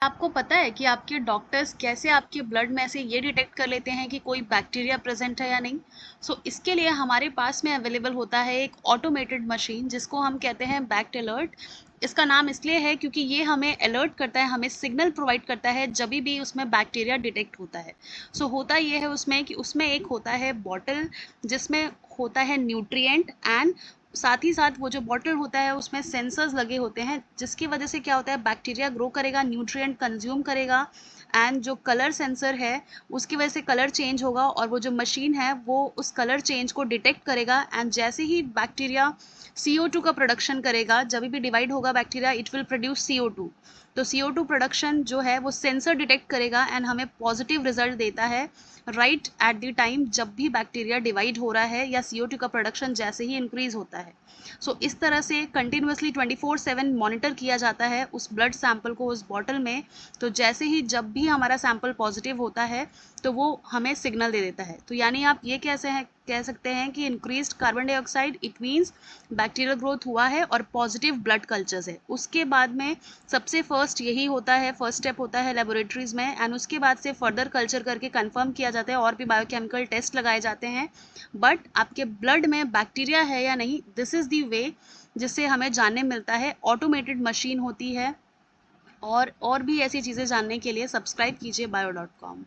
आपको पता है कि आपके डॉक्टर्स कैसे आपके ब्लड में से ये डिटेक्ट कर लेते हैं कि कोई बैक्टीरिया प्रेजेंट है या नहीं? इसके लिए हमारे पास में अवेलेबल होता है एक ऑटोमेटेड मशीन जिसको हम कहते हैं बैक्ट अलर्ट। इसका नाम इसलिए है क्योंकि ये हमें अलर्ट करता है, हमें सिग्नल प्रोवाइड करता है जब भी उसमें बैक्टीरिया डिटेक्ट होता है। होता ये है उसमें कि उसमें एक होता है बॉटल जिसमें होता है न्यूट्रिएंट एंड साथ ही साथ वो जो बॉटल होता है उसमें सेंसर्स लगे होते हैं जिसकी वजह से क्या होता है, बैक्टीरिया ग्रो करेगा, न्यूट्रिएंट कंज्यूम करेगा एंड जो कलर सेंसर है उसकी वजह से कलर चेंज होगा और वो जो मशीन है वो उस कलर चेंज को डिटेक्ट करेगा एंड जैसे ही बैक्टीरिया CO2 का प्रोडक्शन करेगा, जब भी डिवाइड होगा bacteria it will produce CO2। तो CO2 प्रोडक्शन जो है वो सेंसर डिटेक्ट करेगा एंड हमें पॉजिटिव रिजल्ट देता है राइट एट द टाइम जब भी बैक्टीरिया डिवाइड हो रहा है या CO2 का प्रोडक्शन जैसे ही इंक्रीज होता है। इस तरह से कंटिन्यूसली 24/7 मॉनिटर किया जाता है उस ब्लड सैंपल को उस बॉटल में। तो जैसे ही जब भी हमारा सैंपल पॉजिटिव होता है तो वो हमें सिग्नल दे देता है। तो यानी आप ये कह सकते हैं कि increased carbon dioxide it means bacterial growth हुआ है और पॉजिटिव ब्लड कल्चर्स है। उसके बाद में सबसे फर्स्ट यही होता है, फर्स्ट स्टेप होता है लेबोरेटरीज में एंड उसके बाद से फर्दर कल्चर करके कंफर्म किया जाता है और भी बायोकेमिकल टेस्ट लगाए जाते हैं। बट आपके ब्लड में बैक्टीरिया है या नहीं, दिस इज दी वे जिससे हमें जानने मिलता है। ऑटोमेटेड मशीन होती है। और भी ऐसी चीज़ें जानने के लिए सब्सक्राइब कीजिए bio.com।